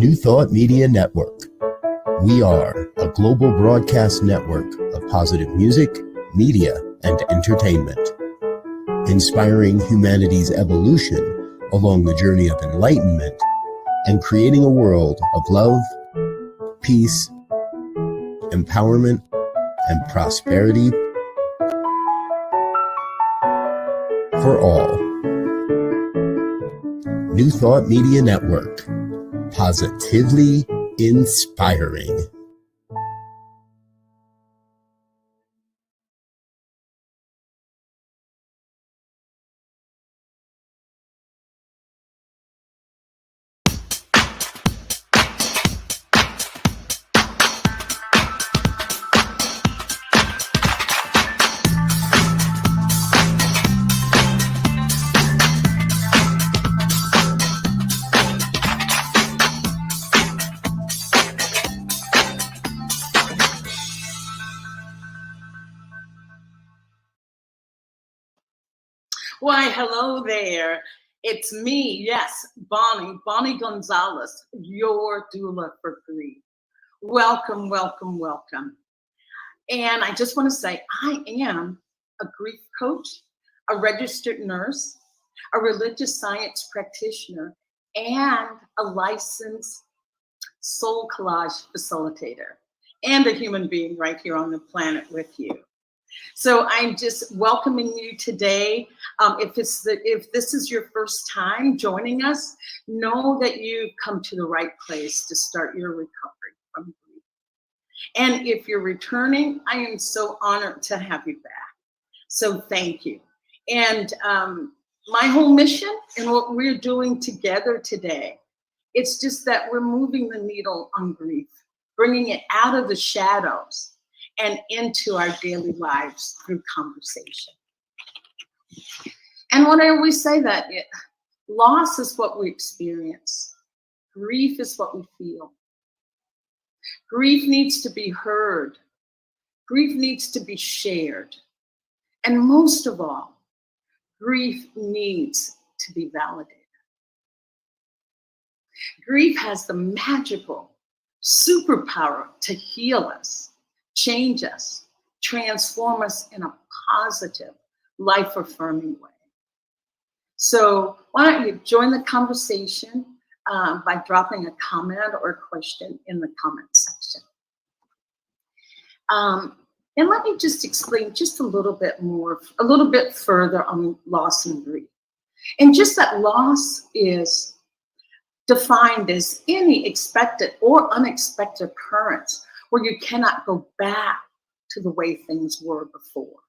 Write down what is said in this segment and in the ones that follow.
New Thought Media Network. We are a global broadcast network of positive music, media, and entertainment, inspiring humanity's evolution along the journey of enlightenment and creating a world of love, peace, empowerment, and prosperity for all. New Thought Media Network. Positively inspiring. Why, hello there. It's me, yes, Bonnie Gonzalez, your doula for grief. Welcome, welcome, welcome. And I just want to say I am a grief coach, a registered nurse, a religious science practitioner, and a licensed soul collage facilitator, and a human being right here on the planet with you. So I'm just welcoming you today. If this is your first time joining us, know that you've come to the right place to start your recovery from grief. And if you're returning, I am so honored to have you back. So thank you. And my whole mission and what we're doing together today, it's just that we're moving the needle on grief, bringing it out of the shadows and into our daily lives through conversation. And when I always say that, loss is what we experience. Grief is what we feel. Grief needs to be heard. Grief needs to be shared. And most of all, grief needs to be validated. Grief has the magical superpower to heal us, change us, transform us in a positive, life-affirming way. So why don't you join the conversation by dropping a comment or a question in the comment section. And let me just explain just a little bit more, a little bit further on loss and grief. And just that loss is defined as any expected or unexpected occurrence where you cannot go back to the way things were before.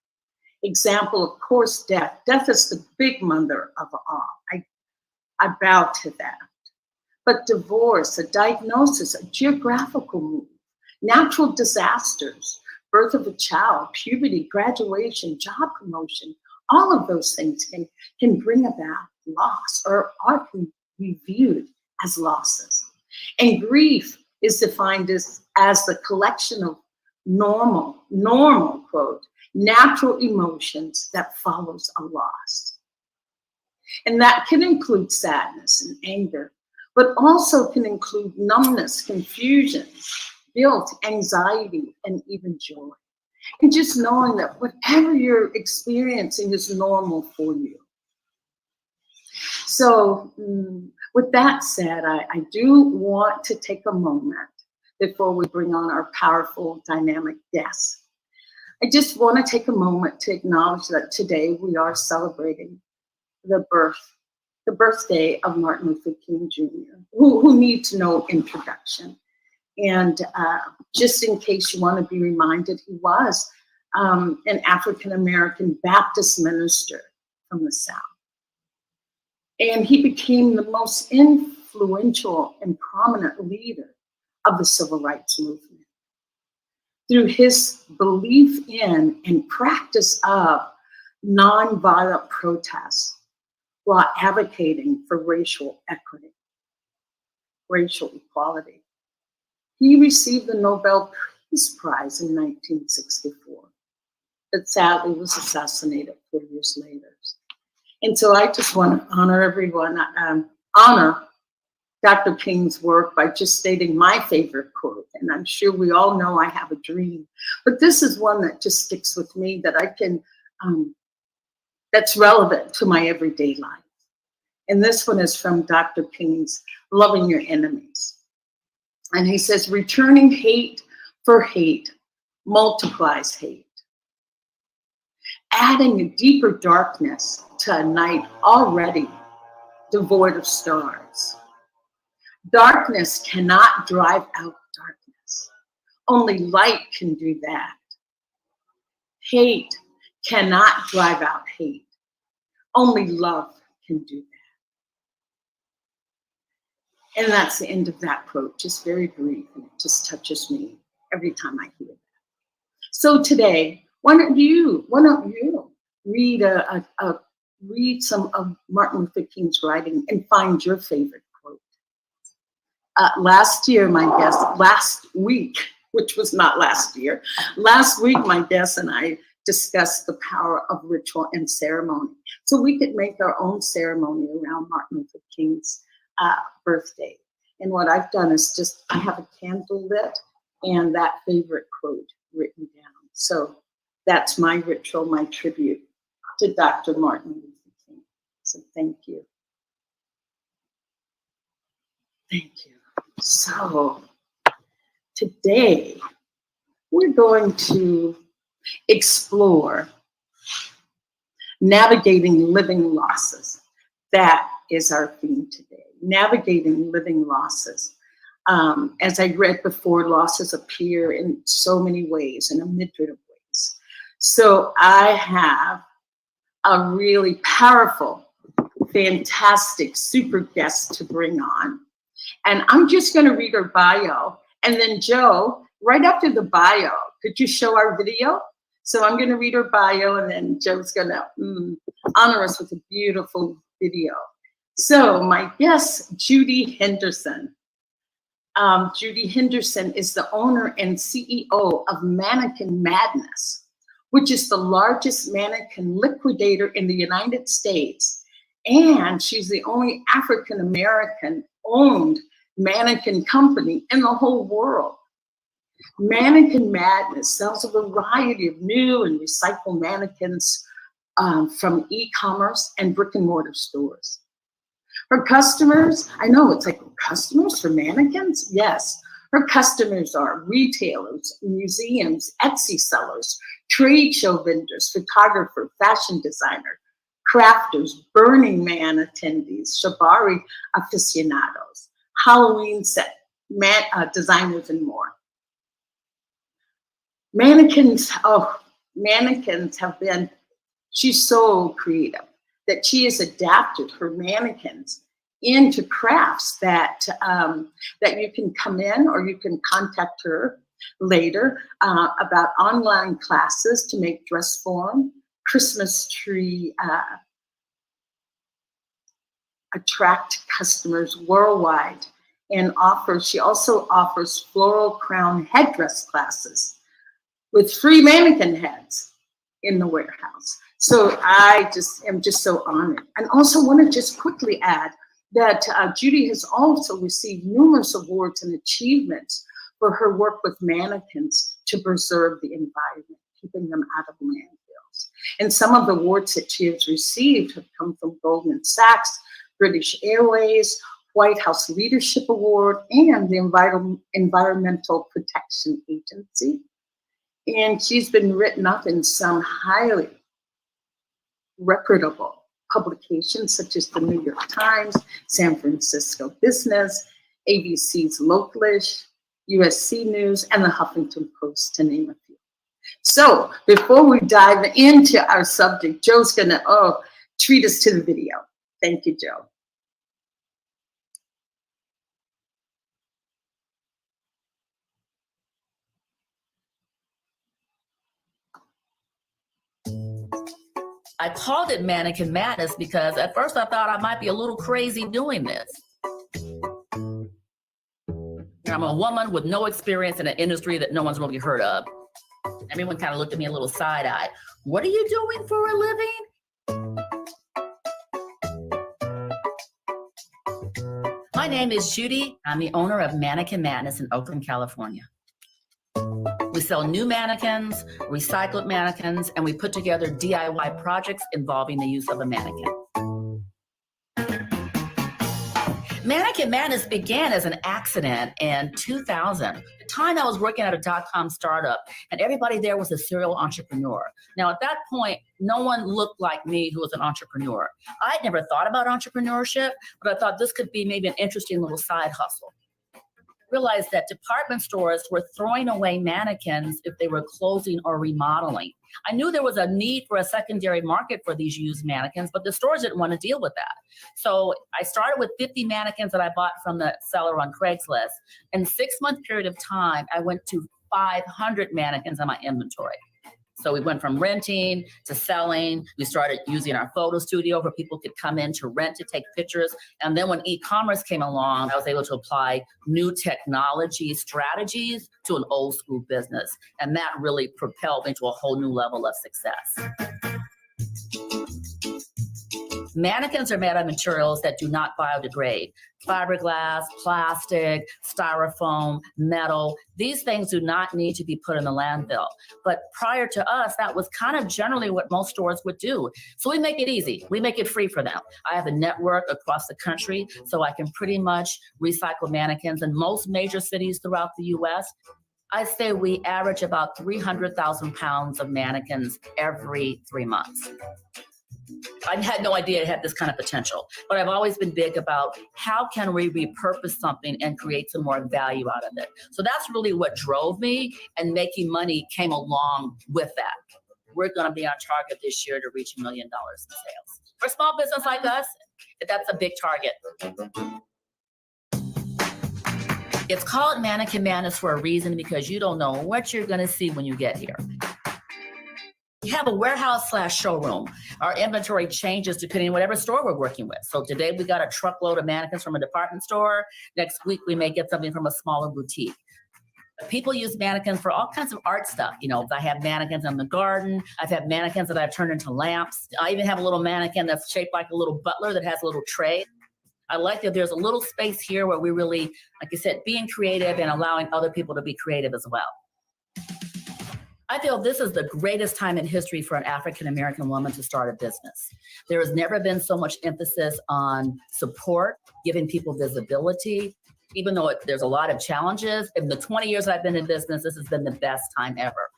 Example, of course, death. Death is the big mother of all. I bow to that. But divorce, a diagnosis, a geographical move, natural disasters, birth of a child, puberty, graduation, job promotion, all of those things can bring about loss or can be viewed as losses. And grief is defined as the collection of normal, quote, natural emotions that follows a loss. And that can include sadness and anger, but also can include numbness, confusion, guilt, anxiety, and even joy. And just knowing that whatever you're experiencing is normal for you. So with that said, I do want to take a moment before we bring on our powerful, dynamic guests. I just want to take a moment to acknowledge that today we are celebrating the birthday of Martin Luther King Jr., who needs no introduction. And just in case you want to be reminded, he was an African-American Baptist minister from the South. And he became the most influential and prominent leader of the civil rights movement through his belief in and practice of nonviolent protests while advocating for racial equity, racial equality. He received the Nobel Peace Prize in 1964, but sadly was assassinated 4 years later. And so I just want to honor everyone, honor Dr. King's work by just stating my favorite quote. And I'm sure we all know I have a dream, but this is one that just sticks with me, that I can, that's relevant to my everyday life. And this one is from Dr. King's Loving Your Enemies. And he says, returning hate for hate multiplies hate, adding a deeper darkness to a night already devoid of stars. Darkness cannot drive out darkness. Only light can do that. Hate cannot drive out hate. Only love can do that. And that's the end of that quote, just very brief, and it just touches me every time I hear that. So today, why don't you read read some of Martin Luther King's writing and find your favorite quote. Last week, which was not last year, last week my guest and I discussed the power of ritual and ceremony. So we could make our own ceremony around Martin Luther King's birthday. And what I've done is just, I have a candle lit and that favorite quote written down. So that's my ritual, my tribute to Dr. Martin Luther King. So thank you. Thank you. So today we're going to explore navigating living losses. That is our theme today, navigating living losses. As I read before, losses appear in so many ways, in a myriad of ways. So I have a really powerful, fantastic, super guest to bring on. And I'm just going to read her bio. And then Joe, right after the bio, could you show our video? So I'm going to read her bio, and then Joe's going to honor us with a beautiful video. So my guest, Judy Henderson. Judy Henderson is the owner and CEO of Mannequin Madness, which is the largest mannequin liquidator in the United States. And she's the only African-American owned mannequin company in the whole world. Mannequin Madness sells a variety of new and recycled mannequins from e-commerce and brick and mortar stores. Her customers, I know it's like customers for mannequins? Yes. Her customers are retailers, museums, Etsy sellers, trade show vendors, photographer, fashion designer, crafters, Burning Man attendees, shibari aficionados, Halloween set designers, and more. Mannequins have been, she's so creative that she has adapted her mannequins into crafts that that you can come in, or you can contact her later about online classes to make dress form, Christmas tree, attract customers worldwide, and she also offers floral crown headdress classes with free mannequin heads in the warehouse. So I am just so honored. And also want to just quickly add that Judy has also received numerous awards and achievements for her work with mannequins to preserve the environment, keeping them out of landfills. And some of the awards that she has received have come from Goldman Sachs, British Airways, White House Leadership Award, and the Environmental Protection Agency. And she's been written up in some highly reputable publications such as the New York Times, San Francisco Business, ABC's Localish, USC News, and the Huffington Post, to name a few. So before we dive into our subject, Joe's gonna treat us to the video. Thank you, Joe. I called it Mannequin Madness because at first I thought I might be a little crazy doing this. I'm a woman with no experience in an industry that no one's really heard of. Everyone kind of looked at me a little side-eyed. What are you doing for a living? My My name is Judy. I'm the owner of Mannequin Madness in Oakland, California. We sell new mannequins, recycled mannequins, and we put together DIY projects involving the use of a mannequin. Mannequin Madness began as an accident in 2000. The time I was working at a dot-com startup, and everybody there was a serial entrepreneur. Now, at that point, no one looked like me who was an entrepreneur. I'd never thought about entrepreneurship, but I thought this could be maybe an interesting little side hustle. Realized that department stores were throwing away mannequins if they were closing or remodeling. I knew there was a need for a secondary market for these used mannequins, but the stores didn't want to deal with that. So I started with 50 mannequins that I bought from the seller on Craigslist. In a 6-month period of time, I went to 500 mannequins in my inventory. So we went from renting to selling. We started using our photo studio where people could come in to rent, to take pictures. And then when e-commerce came along, I was able to apply new technology strategies to an old school business. And that really propelled me to a whole new level of success. Mannequins are made of materials that do not biodegrade. Fiberglass, plastic, styrofoam, metal, these things do not need to be put in the landfill. But prior to us, that was kind of generally what most stores would do. So we make it easy. We make it free for them. I have a network across the country, so I can pretty much recycle mannequins in most major cities throughout the US. I say we average about 300,000 pounds of mannequins every 3 months. I had no idea it had this kind of potential, but I've always been big about how can we repurpose something and create some more value out of it. So that's really what drove me, and making money came along with that. We're going to be on target this year to reach $1 million in sales. For a small business like us, that's a big target. It's called Mannequin Madness for a reason, because you don't know what you're going to see when you get here. We have a warehouse/showroom. Our inventory changes depending on whatever store we're working with. So today we got a truckload of mannequins from a department store. Next week we may get something from a smaller boutique. People use mannequins for all kinds of art stuff. You know, I have mannequins in the garden. I've had mannequins that I've turned into lamps. I even have a little mannequin that's shaped like a little butler that has a little tray. I like that there's a little space here where we really, like I said, being creative and allowing other people to be creative as well. I feel this is the greatest time in history for an African-American woman to start a business. There has never been so much emphasis on support, giving people visibility, even though there's a lot of challenges. In the 20 years I've been in business, this has been the best time ever.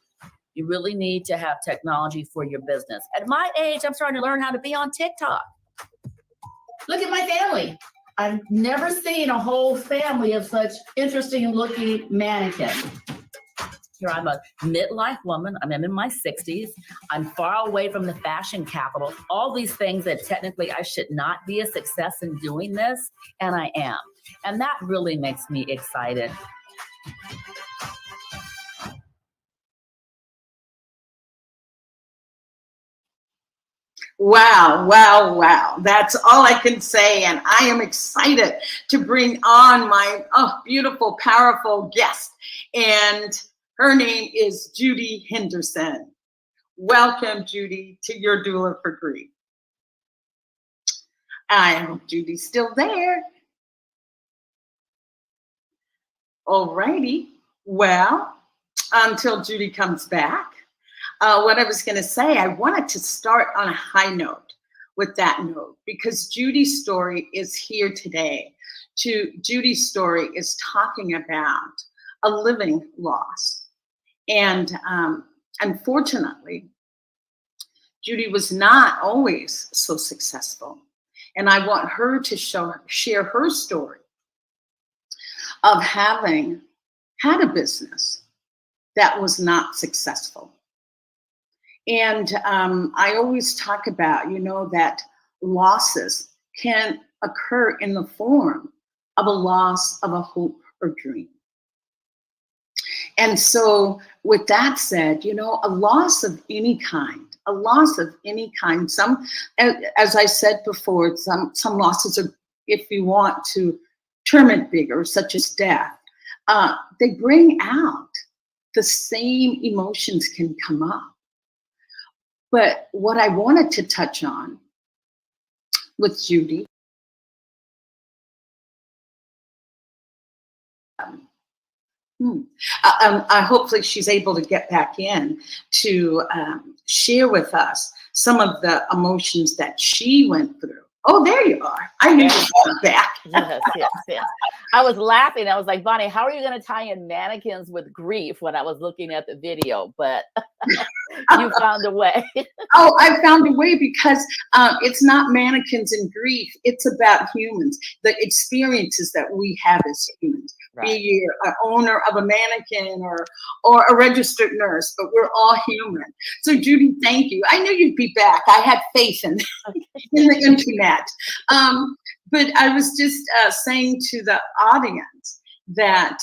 You really need to have technology for your business. At my age, I'm starting to learn how to be on TikTok. Look at my family. I've never seen a whole family of such interesting looking mannequins. Here, I'm a midlife woman. I'm in my 60s. I'm far away from the fashion capital. All these things that technically I should not be a success in doing this, and I am. And that really makes me excited. Wow, wow, wow. That's all I can say. And I am excited to bring on my beautiful, powerful guest. And her name is Judy Henderson. Welcome, Judy, to Your Doula for Grief. I hope Judy's still there. All righty. Well, until Judy comes back, what I was going to say, I wanted to start on a high note with that note, because Judy's story is here today. Judy's story is talking about a living loss. And unfortunately, Judy was not always so successful. And I want her to share her story of having had a business that was not successful. And I always talk about, that losses can occur in the form of a loss of a hope or dream. And so with that said, a loss of any kind, some, as I said before, some losses are, if you want to term it bigger, such as death, they bring out the same emotions can come up. But what I wanted to touch on with Judy Hmm. Hopefully she's able to get back in to share with us some of the emotions that she went through. Oh, there you are. I knew you were back. Yes. I was laughing. I was like, Bonnie, how are you going to tie in mannequins with grief when I was looking at the video? But you found a way. Oh, I found a way because it's not mannequins and grief. It's about humans, the experiences that we have as humans. Right. Be you an owner of a mannequin or a registered nurse, but we're all human. So Judy, thank you. I knew you'd be back. I had faith in the internet. But I was just saying to the audience that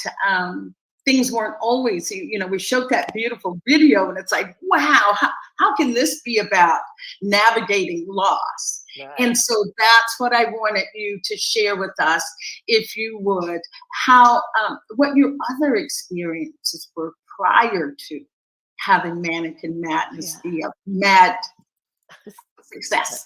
things weren't always, we showed that beautiful video and it's like, wow, how can this be about navigating loss? Right. And so that's what I wanted you to share with us, if you would, how, what your other experiences were prior to having Mannequin Madness be a mad success.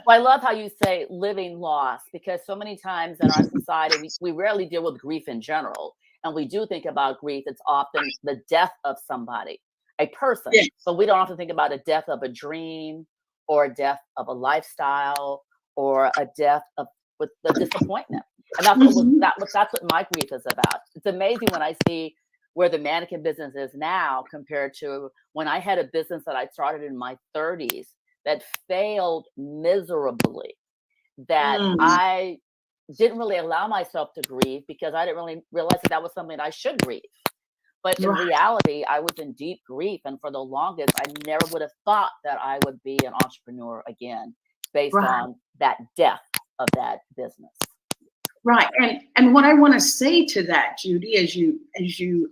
Well, I love how you say living loss, because so many times in our society, we rarely deal with grief in general. And we do think about grief. It's often the death of somebody, a person, Yes. but we don't often think about a death of a dream or a death of a lifestyle or a death of with the disappointment. And that's what my grief is about. It's amazing when I see where the mannequin business is now compared to when I had a business that I started in my 30s that failed miserably, that I didn't really allow myself to grieve because I didn't really realize that was something I should grieve. But in reality, I was in deep grief. And for the longest, I never would have thought that I would be an entrepreneur again based on that death of that business. Right. And what I want to say to that, Judy, as you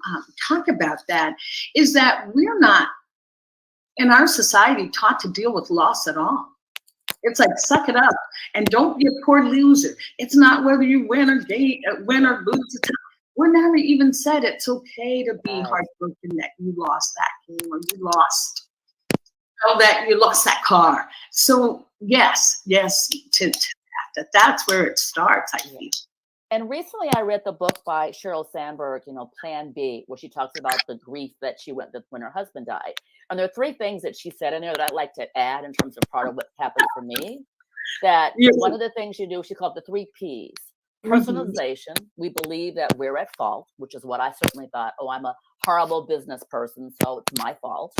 talk about that, is that we're not in our society taught to deal with loss at all. It's like, suck it up and don't be a poor loser. It's not whether you win or lose. We're never even said it's okay to be heartbroken that you lost that game or that you lost that car. So yes, to that's where it starts, I think. And recently I read the book by Sheryl Sandberg, Plan B, where she talks about the grief that she went through when her husband died. And there are 3 things that she said in there that I'd like to add in terms of part of what happened for me. That one of the things you do, she called the 3 Ps. Personalization. We believe that we're at fault, which is what I certainly thought. Oh, I'm a horrible business person, so it's my fault.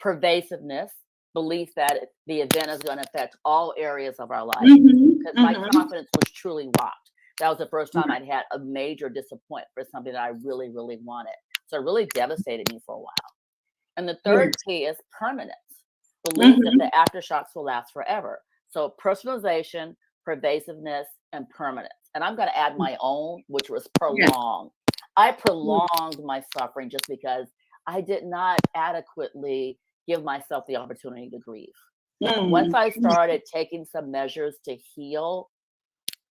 Pervasiveness. Belief that the event is going to affect all areas of our life. Because my confidence was truly rocked. That was the first time I'd had a major disappointment for something that I really, really wanted. So it really devastated me for a while. And the 3rd P is permanence. Belief that the aftershocks will last forever. So personalization, pervasiveness, and permanence. And I'm going to add my own, which was prolonged. I prolonged my suffering just because I did not adequately give myself the opportunity to grieve. Once I started taking some measures to heal,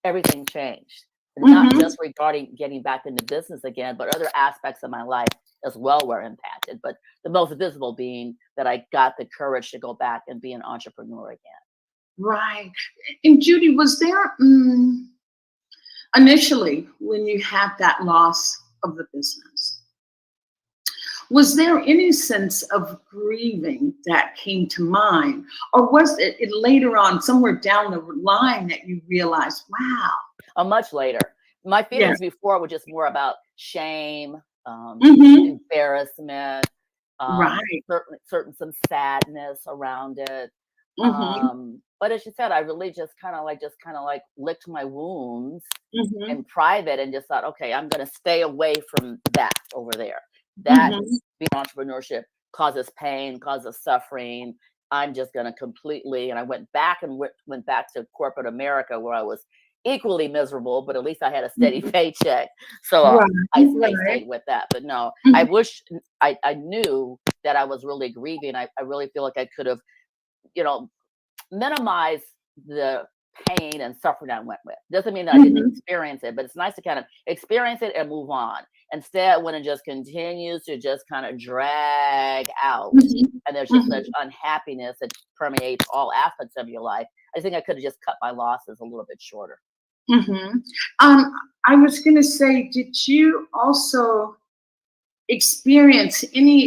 everything changed. Not just regarding getting back into business again, but other aspects of my life as well were impacted. But the most visible being that I got the courage to go back and be an entrepreneur again. Right. And Judy, was there initially when you had that loss of the business, was there any sense of grieving that came to mind? Or was it later on, somewhere down the line, that you realized, wow? Much later. My feelings before were just more about shame, embarrassment, certain some sadness around it. But as you said, I really just kind of like licked my wounds in private and just thought, okay, I'm going to stay away from that over there. That being entrepreneurship causes pain, causes suffering. I'm just going to completely, and I went back to corporate America where I was equally miserable, but at least I had a steady paycheck. So I stayed with that. But no, I wish I knew that I was really grieving. I really feel like I could have, minimized the pain and suffering I went with. Doesn't mean that I didn't experience it, but it's nice to kind of experience it and move on. Instead, when it just continues to just kind of drag out and there's just such unhappiness that permeates all aspects of your life, I think I could have just cut my losses a little bit shorter. I was going to say, did you also experience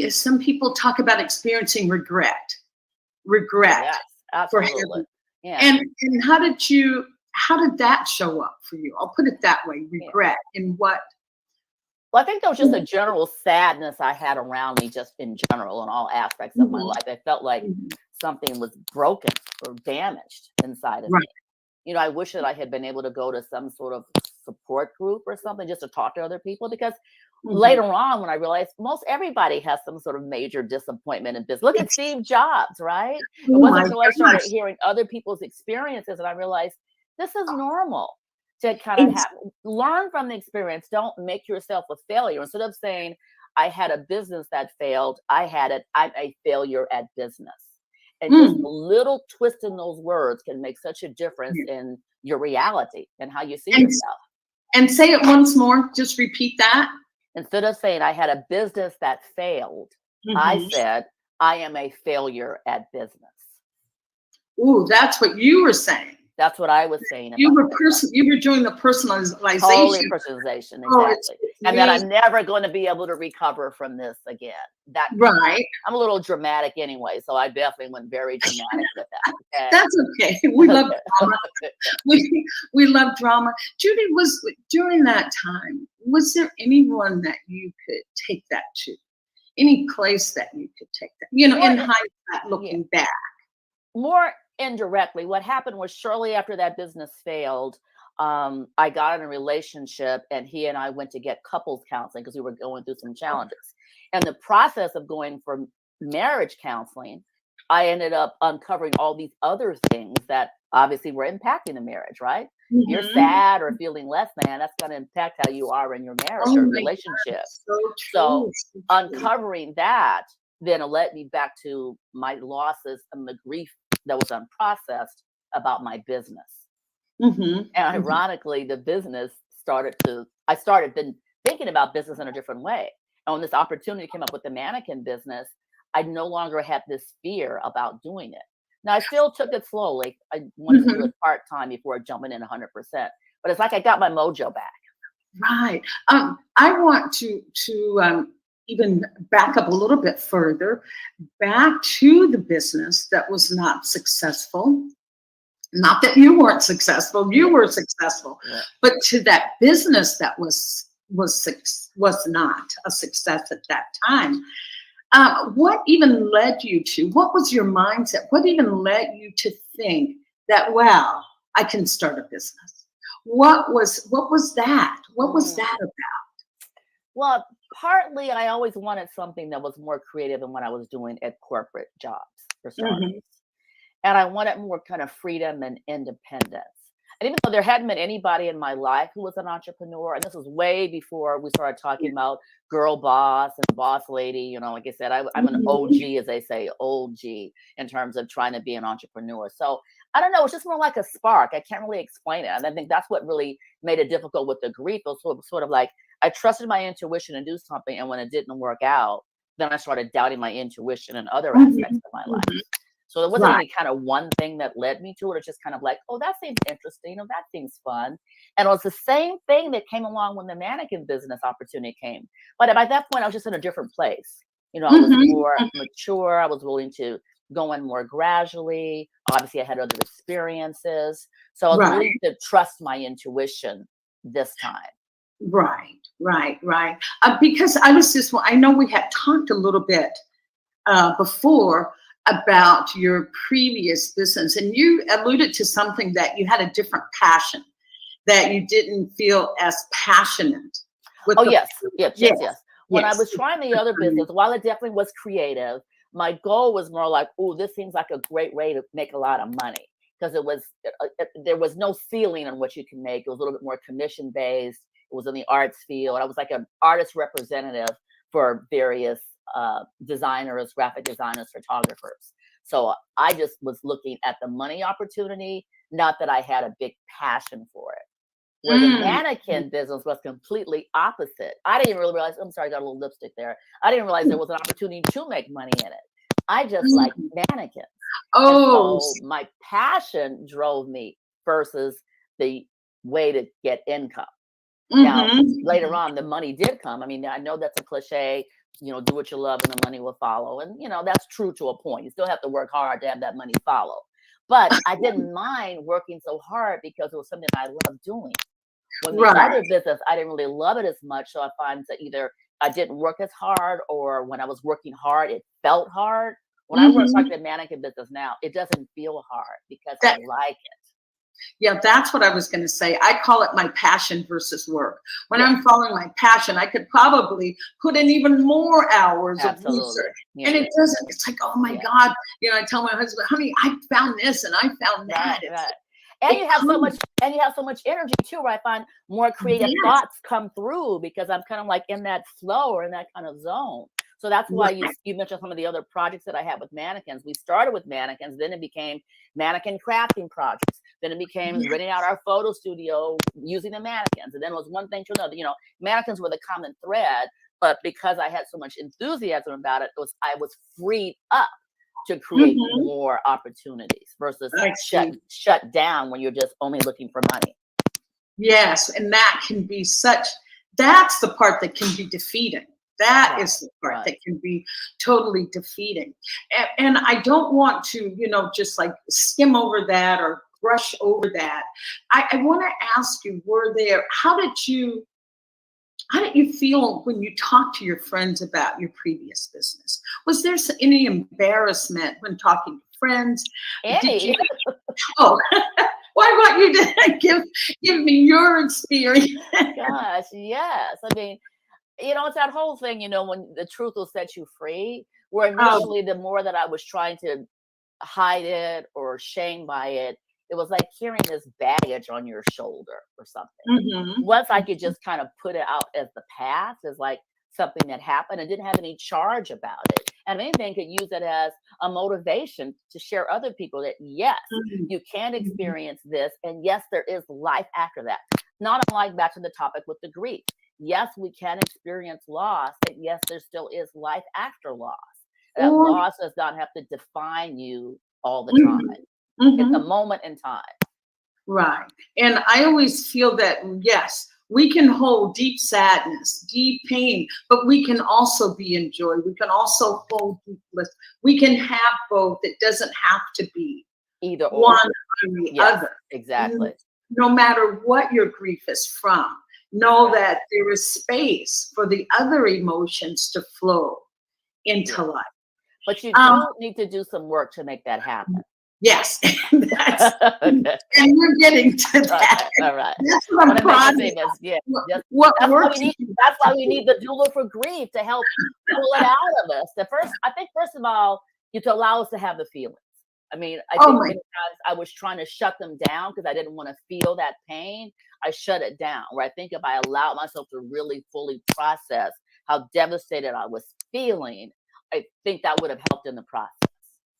some people talk about experiencing regret Yes, for absolutely. having, Yeah. and how did that show up for you? I'll put it that way, regret. And what? Well, I think there was just a general sadness I had around me, just in general, in all aspects of my life. I felt like something was broken or damaged inside of me. You know, I wish that I had been able to go to some sort of support group or something just to talk to other people, because later on, when I realized most everybody has some sort of major disappointment in business. Look at Steve Jobs, right? It Oh wasn't my until I started gosh. hearing other people's experiences and I realized this is normal to kind of It's, learn from the experience. Don't make yourself a failure. Instead of saying, I had a business that failed, I'm a failure at business. And just a little twist in those words can make such a difference in your reality and how you see yourself. and say it once more. Just repeat that. Instead of saying I had a business that failed, I said I am a failure at business. Ooh, that's what you were saying. That's what I was saying. You were doing the personalization. Totally personalization, exactly. Oh, and then I'm never going to be able to recover from this again. Right. I'm a little dramatic anyway, so I definitely went very dramatic with that. Okay? That's okay. We love drama. We love drama. Judy, during that time, was there anyone that you could take that to? Any place that you could take that? You know, in hindsight, looking back. More indirectly, what happened was shortly after that business failed, I got in a relationship, and he and I went to get couples counseling because we were going through some challenges. And the process of going for marriage counseling, I ended up uncovering all these other things that obviously were impacting the marriage, right? You're sad or feeling less than, that's going to impact how you are in your marriage or relationship. So uncovering that then led me back to my losses and the grief that was unprocessed about my business. And ironically, the business I started then thinking about business in a different way. And when this opportunity came up with the mannequin business, I no longer had this fear about doing it. Now, I still took it slowly. I wanted to do it part-time before jumping in 100%. But it's like I got my mojo back. Right. I want to even back up a little bit further, back to the business that was not successful. Not that you weren't successful, you were successful, but to that business that was not a success at that time. What even led you to? What was your mindset? What even led you to think that, wow, I can start a business? What was that? What was that about? Well, partly I always wanted something that was more creative than what I was doing at corporate jobs, for starters. And I wanted more kind of freedom and independence. And even though there hadn't been anybody in my life who was an entrepreneur, and this was way before we started talking about girl boss and boss lady, you know, like I said, I'm an OG, as they say, old G, in terms of trying to be an entrepreneur. So I don't know, it's just more like a spark. I can't really explain it. And I think that's what really made it difficult with the grief. It was sort of like I trusted my intuition to do something. And when it didn't work out, then I started doubting my intuition in other aspects of my life. So there wasn't any kind of one thing that led me to it. It's just kind of like, oh, that seems interesting. Oh, that seems fun. And it was the same thing that came along when the mannequin business opportunity came. But by that point, I was just in a different place. You know, I was more mature. I was willing to go in more gradually. Obviously, I had other experiences. So I was willing to trust my intuition this time. Right. Because I know we had talked a little bit before about your previous business, and you alluded to something that you had a different passion, that you didn't feel as passionate with. Yes. When I was trying the other business, while it definitely was creative, my goal was more like, oh, this seems like a great way to make a lot of money, because there was no ceiling on what you can make. It was a little bit more commission based. It was in the arts field. I was like an artist representative for various designers, graphic designers, photographers. So I just was looking at the money opportunity, not that I had a big passion for it. Where the mannequin business was completely opposite. I didn't really realize, I'm sorry, I got a little lipstick there. I didn't realize there was an opportunity to make money in it. I just like mannequins. So my passion drove me versus the way to get income. Now, Mhm. later on, the money did come. I mean, I know that's a cliche, do what you love and the money will follow. And, that's true to a point. You still have to work hard to have that money follow. But I didn't mind working so hard because it was something I loved doing. When the Right. other business, I didn't really love it as much. So I find that either I didn't work as hard, or when I was working hard, it felt hard. When I work like Mhm. the mannequin business now, it doesn't feel hard because I That like it. Yeah, that's what I was going to say. I call it my passion versus work. When Yeah, I'm following my passion, I could probably put in even more hours of absolutely. research. Yeah, And it doesn't. It's like, oh my yeah. God. I tell my husband, honey, I found this and I found Right, that. right. And It you have so comes. much, energy too, where I find more creative Yes. thoughts come through because I'm kind of like in that flow or in that kind of zone. So that's why you Right. you mentioned some of the other projects that I had with mannequins. We started with mannequins, then it became mannequin crafting projects. Then it became Yes. renting out our photo studio using the mannequins. And then it was one thing to another. Mannequins were the common thread, but because I had so much enthusiasm about it, I was freed up to create Mhm. more opportunities versus I see. shut down when you're just only looking for money. Yes. And that's the part that can be defeating. That Right, is the part right. that can be totally defeating. And I don't want to, just like skim over that or brush over that. I want to ask you, how did you feel when you talked to your friends about your previous business? Was there any embarrassment when talking to friends? Did you, Any. oh, why want you to give me your experience? Gosh, yes. I mean, it's that whole thing, when the truth will set you free, where Oh, initially the more that I was trying to hide it or shame by it, it was like carrying this baggage on your shoulder or something. mhm. Once I could just kind of put it out as the past, as like something that happened and didn't have any charge about it. And if anything, could use it as a motivation to share other people that yes, Mhm. you can Mhm. experience this, and yes, there is life after that. Not unlike back to the topic with the grief. Yes, we can experience loss, and yes, there still is life after loss. That Or loss does not have to define you all the time. mhm. It's a Mhm. moment in time. Right. And I always feel that, yes, we can hold deep sadness, deep pain, but we can also be in joy. We can also hold deep bliss. We can have both. It doesn't have to be Either one or. or the Yes, other. exactly. No matter what your grief is from, know Right. that there is space for the other emotions to flow into Yeah. life. But you Um, do need to do some work to make that happen. yes, that's, and Okay. we're getting to that. Okay. All right. That's I what want I'm to make it prodding. seem as just What that's why work we can need you that's why we need the doula for grief to help pull it out of us. I think first of all, you to allow us to have the feelings. I mean, I Oh think my, many times I was trying to shut them down because I didn't want to feel that pain. I shut it down. Where I think if I allowed myself to really fully process how devastated I was feeling, I think that would have helped in the process.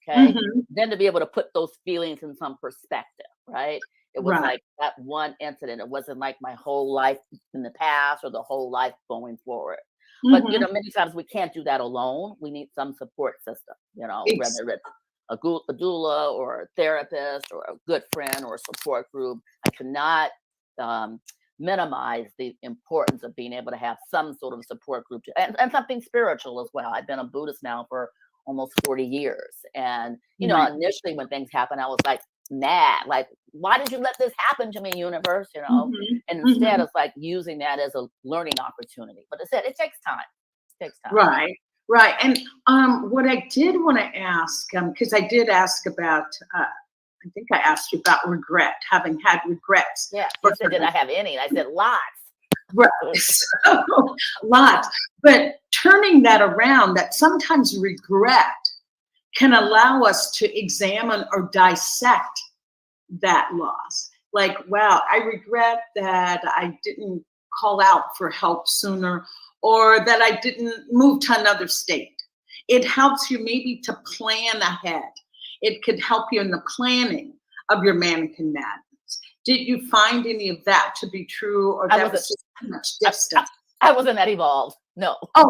Okay. mhm, Then to be able to put those feelings in some perspective, right? It was right. like that one incident. It wasn't like my whole life in the past or the whole life going forward. But Mhm. many times we can't do that alone. We need some support system, Ex whether it's a doula or a therapist or a good friend or a support group. I cannot um, minimize the importance of being able to have some sort of support group and something spiritual as well. I've been a Buddhist now for almost 40 years. And, Right. initially when things happen, I was like mad, like, why did you let this happen to me, universe? Mhm, And instead mhm. it's like using that as a learning opportunity. But it said it takes time. It takes time. Right, right. And what I did want to ask, because I did ask about, I think I asked you about regret, having had regrets Yeah. for You said, did I have any? And I said, lots. right. So, lots. But turning that around, that sometimes regret can allow us to examine or dissect that loss. Like, wow, I regret that I didn't call out for help sooner or that I didn't move to another state. It helps you maybe to plan ahead. It could help you in the planning of your mannequin madness. Did you find any of that to be true or I that wasn't was just too much I, I, distance? I wasn't that evolved. No. Oh.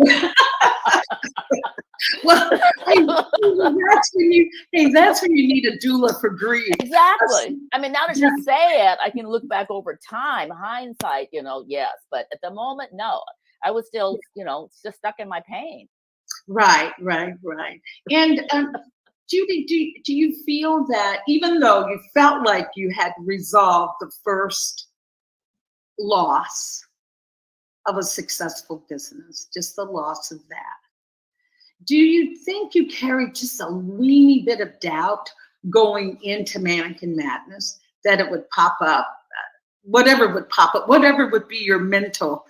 Well, that's when you need a doula for grief. Exactly. I mean, now that you say it, I can look back over time, hindsight, yes. But at the moment, no. I was still, just stuck in my pain. Right. And Judy, do you feel that even though you felt like you had resolved the first loss of a successful business, just the loss of that, do you think you carry just a weeny bit of doubt going into Mannequin Madness that it would pop up, whatever would be your mental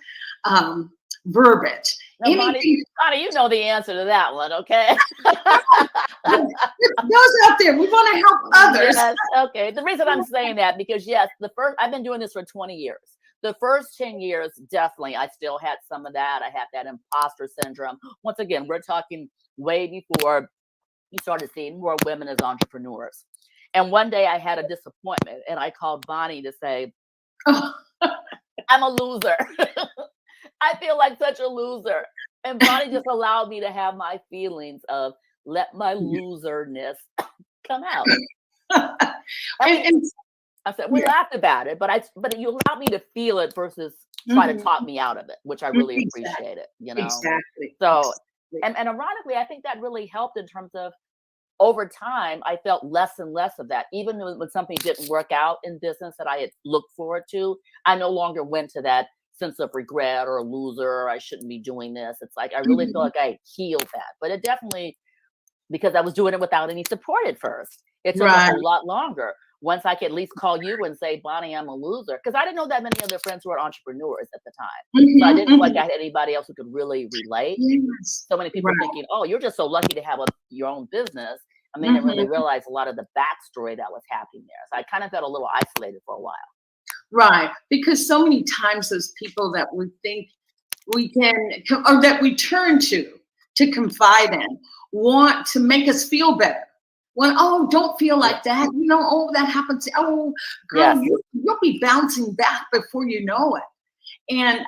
verbiage? No, Bonnie, you know the answer to that one, okay? Those out there, we want to help others. Yes, okay. The reason I'm saying that, because yes, I've been doing this for 20 years. The first 10 years, definitely, I still had some of that. I had that imposter syndrome. Once again, we're talking way before you started seeing more women as entrepreneurs. And one day I had a disappointment, and I called Bonnie to say, I'm a loser. I feel like such a loser. And Bonnie just allowed me to have my feelings of let my loserness come out. I said, we laughed about it, but you allowed me to feel it versus try to talk me out of it, which I really appreciate it, Exactly. So, and ironically, I think that really helped in terms of over time, I felt less and less of that. Even when something didn't work out in business that I had looked forward to, I no longer went to that sense of regret or a loser, or I shouldn't be doing this. It's like, I really feel like I healed that, but it definitely, because I was doing it without any support at first, it took a whole lot longer. Once I could at least call you and say, Bonnie, I'm a loser. Because I didn't know that many other friends who were entrepreneurs at the time. So I didn't feel like I had anybody else who could really relate. So many people thinking, oh, you're just so lucky to have your own business. And they didn't really realize a lot of the backstory that was happening there. So I kind of felt a little isolated for a while. Right. Because so many times those people that we think we can, or that we turn to confide in, want to make us feel better. When, don't feel like that. That happens. Oh, girl, you'll be bouncing back before you know it. And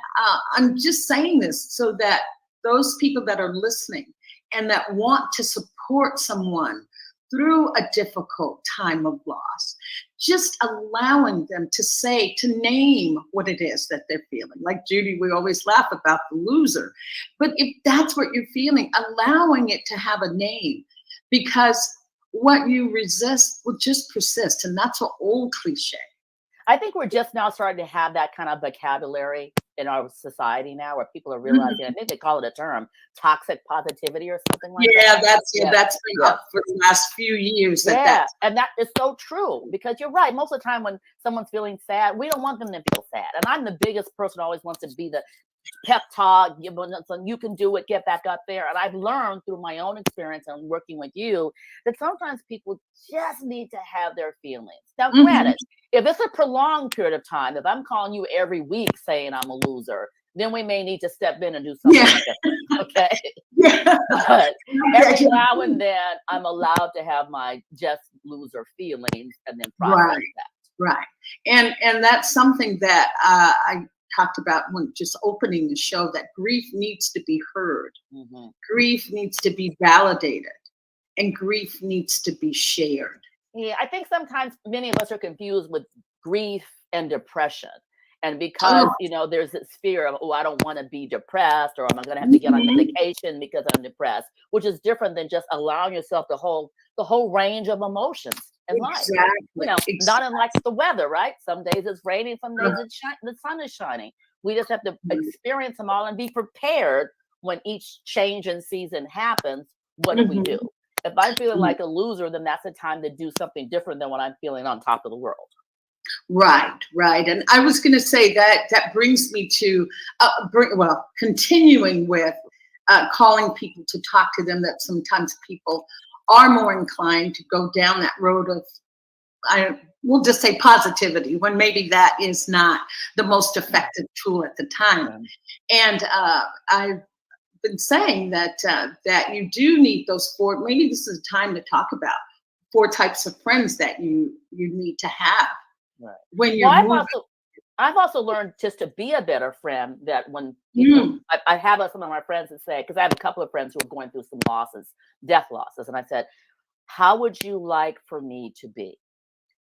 I'm just saying this so that those people that are listening and that want to support someone through a difficult time of loss, just allowing them to name what it is that they're feeling. Like Judy, we always laugh about the loser. But if that's what you're feeling, allowing it to have a name, because what you resist will just persist. And that's an old cliche. I think we're just now starting to have that kind of vocabulary in our society now, where people are realizing, I think they call it a term, toxic positivity or something like that. That's been up for the last few years. And that is so true, because you're right. Most of the time when someone's feeling sad, we don't want them to feel sad. And I'm the biggest person who always wants to be the pep talk, you can do it, get back up there. And I've learned through my own experience and working with you that sometimes people just need to have their feelings. Now, granted, if it's a prolonged period of time, if I'm calling you every week saying I'm a loser, then we may need to step in and do something different, okay? But every now and then, I'm allowed to have my just loser feelings and then process that. Right. And that's something that I talked about when just opening the show, that grief needs to be heard. Grief needs to be validated, and grief needs to be shared. Yeah, I think sometimes many of us are confused with grief and depression. And because, there's this fear of, I don't want to be depressed, or am I going to have to get on medication because I'm depressed, which is different than just allowing yourself the whole range of emotions in life. Not unlike the weather, right? Some days it's raining, some days the sun is shining. We just have to experience them all and be prepared when each change in season happens. What do we do? If I'm feeling like a loser, then that's the time to do something different than when I'm feeling on top of the world. Right. And I was going to say that brings me to, continuing with calling people to talk to them, that sometimes people are more inclined to go down that road of, we'll just say positivity, when maybe that is not the most effective tool at the time. And I've been saying that you do need those four, maybe this is a time to talk about 4 types of friends that you need to have. Right. When you're I've also learned just to be a better friend, that when people, I have some of my friends that say, because I have a couple of friends who are going through some losses, death losses. And I said, how would you like for me to be?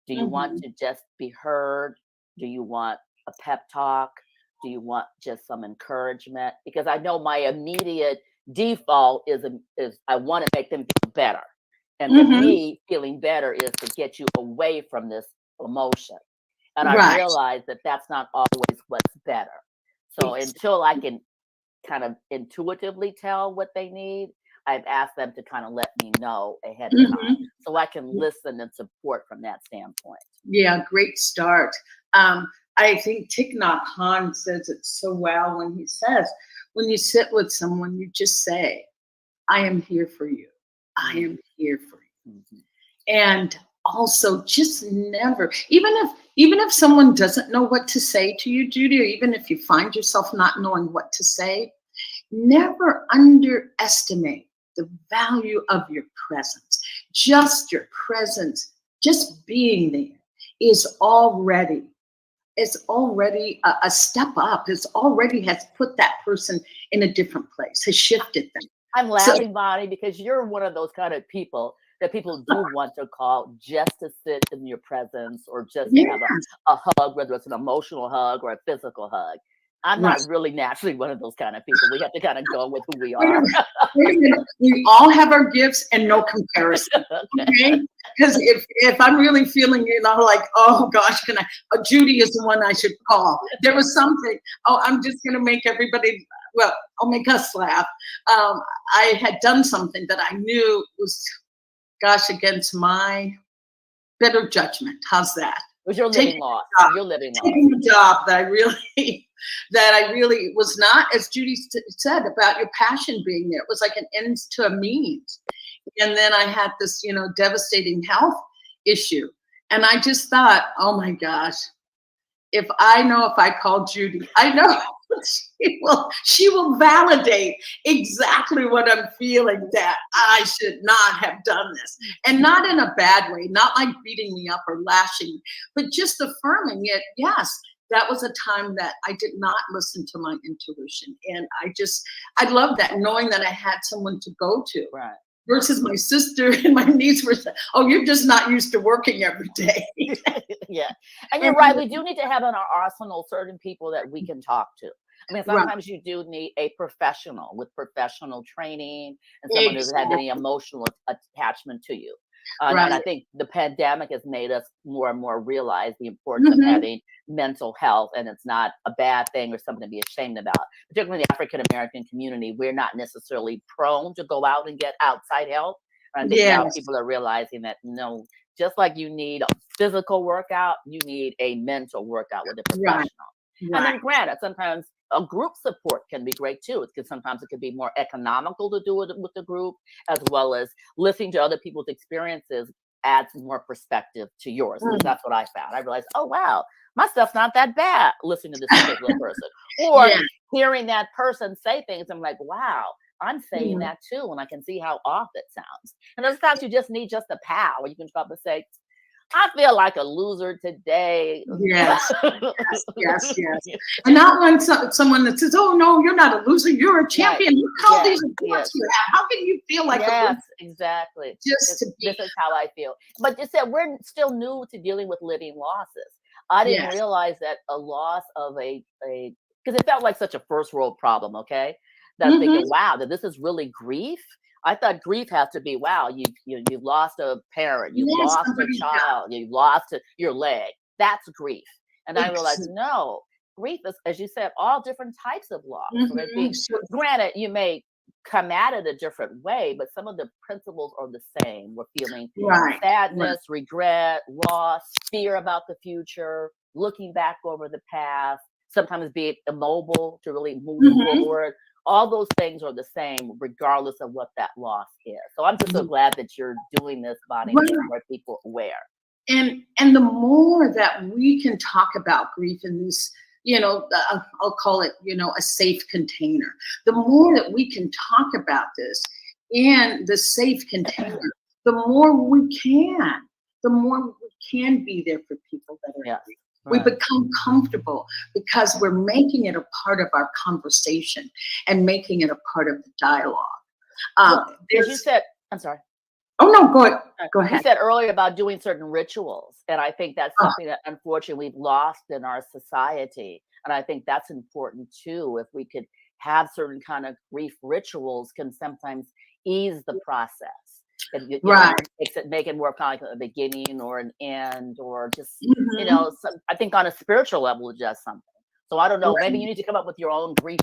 Do you want to just be heard? Do you want a pep talk? Do you want just some encouragement? Because I know my immediate default is I want to make them feel better. And to me, feeling better is to get you away from this emotion. And I realized that that's not always what's better. So until I can kind of intuitively tell what they need, I've asked them to kind of let me know ahead of time so I can listen and support from that standpoint. Yeah, great start. I think Thich Nhat Hanh says it so well when he says, when you sit with someone, you just say, I am here for you. I am here for you. And also just never, even if someone doesn't know what to say to you, Judy, or even if you find yourself not knowing what to say, never underestimate the value of your presence. Just your presence, just being there is already a step up. It's already has put that person in a different place, has shifted them. I'm laughing, Bonnie, because you're one of those kind of people that people do want to call just to sit in your presence, or just to have a hug, whether it's an emotional hug or a physical hug. I'm not really naturally one of those kind of people. We have to kind of go with who we are. Wait a minute. We all have our gifts and no comparison. Okay? Because if I'm really feeling, like, oh gosh, Judy is the one I should call. There was something, I'm just going to make everybody, I'll make us laugh. I had done something that I knew was, against my better judgment. How's that? It was your living loss. Your living loss. Taking a job that I really was not, as Judy said, about your passion being there. It was like an end to a means. And then I had this, devastating health issue. And I just thought, oh my gosh, if I call Judy, I know she will validate exactly what I'm feeling, that I should not have done this. And not in a bad way, not like beating me up or lashing, but just affirming it. Yes, that was a time that I did not listen to my intuition. And I love that, knowing that I had someone to go to. Right. Versus my sister and my niece were saying, oh, you're just not used to working every day. Yeah. And you're right. We do need to have in our arsenal certain people that we can talk to. I mean, sometimes you do need a professional with professional training, and someone who doesn't have any emotional attachment to you. And I think the pandemic has made us more and more realize the importance of having mental health, and it's not a bad thing or something to be ashamed about. Particularly in the African-American community, we're not necessarily prone to go out and get outside help. And I think now people are realizing that, just like you need a physical workout, you need a mental workout with a professional. And then granted, sometimes a group support can be great too. Because sometimes it can be more economical to do it with the group, as well as listening to other people's experiences adds more perspective to yours. That's what I found. I realized, oh wow, my stuff's not that bad, listening to this particular person. Or hearing that person say things, I'm like, wow, I'm saying that too. And I can see how off it sounds. And there's times you just need just a pal where you can come up and say, I feel like a loser today. Yes. And not when someone that says, oh, no, you're not a loser. You're a champion. Look how these reports you have. How can you feel like a loser? Exactly. Just to be. This is how I feel. But you said we're still new to dealing with living losses. I didn't realize that a loss of because it felt like such a first world problem, okay? That I'm thinking, wow, that this is really grief. I thought grief has to be, wow, you've lost a parent, you've lost a child, you've lost your leg. That's grief. And I realized, no, grief is, as you said, all different types of loss. So granted, you may come at it a different way, but some of the principles are the same. We're feeling sadness, regret, loss, fear about the future, looking back over the past, sometimes being immobile to really move forward. All those things are the same, regardless of what that loss is. So I'm just so glad that you're doing this, Bonnie, to make more people aware. And the more that we can talk about grief in this, I'll call it, a safe container. The more that we can talk about this in the safe container, the more we can be there for people that are grieving. We Right. become comfortable because we're making it a part of our conversation and making it a part of the dialogue. Well, as you There's, said, I'm sorry. oh no, go You ahead. said earlier about doing certain rituals, and I think that's Oh, something that unfortunately we've lost in our society. And I think that's important too. If we could have certain kind of grief rituals, can sometimes ease the process. And right. makes it make it more kind of like a beginning or an end, or just Mhm. I think on a spiritual level, it does something. So I don't know. Maybe Right. you need to come up with your own grief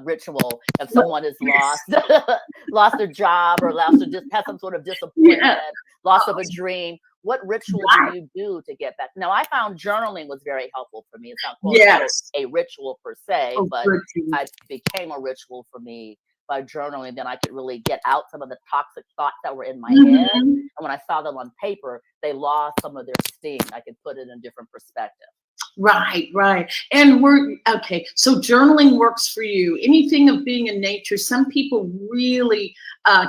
ritual if someone is Yes. lost, lost their job, or lost, or just has some sort of Yeah. disappointment, loss of Oh, a dream. What ritual do right. you do to get back? Now, I found journaling was very helpful for me. It's not quote unquote Yes. a ritual per se, Oh, but virtue. it became a ritual for me by journaling. Then I could really get out some of the toxic thoughts that were in my head. Mhm. And when I saw them on paper, they lost some of their sting. I could put it in a different perspective. Right, right. And we're okay. So journaling works for you. Anything of being in nature. Some people really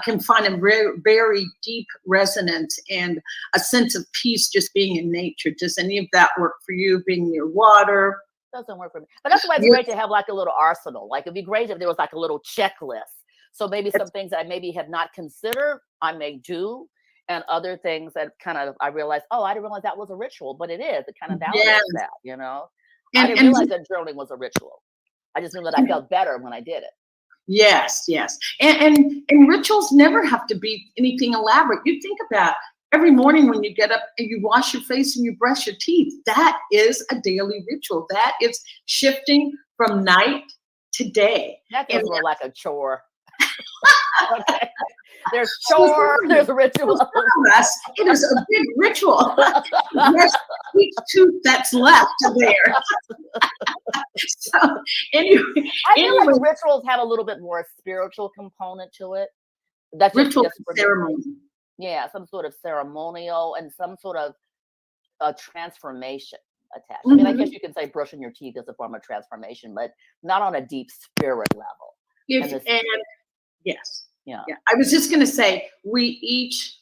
can find a very deep resonance and a sense of peace just being in nature. Does any of that work for you? Being near water? Doesn't work for me. But that's why it's You- great to have like a little arsenal. Like it'd be great if there was like a little checklist. So maybe some things that I maybe have not considered, I may do. And other things that kind of I realized, oh, I didn't realize that was a ritual, but it is. It kind of validates Yes. that. I And didn't and realize that journaling was a ritual. I just knew that I felt better when I did it. yes, yes. And rituals never have to be anything elaborate. You think about every morning when you get up and you wash your face and you brush your teeth. That is a daily ritual. That is shifting from night to day. That And feels more like a chore. Okay. There's for chore, there's some rituals. of us, it is a big ritual. Yes, each tooth that's left there. So anyway, I feel anyway, like rituals have a little bit more spiritual component to it. That's ritual just for me. ceremony. Yeah, some sort of ceremonial and some sort of a transformation attached. I mean, I guess Mhm. you can say brushing your teeth is a form of transformation, but not on a deep spirit level. And this, And yes. yeah, Yeah, I was just going to say we each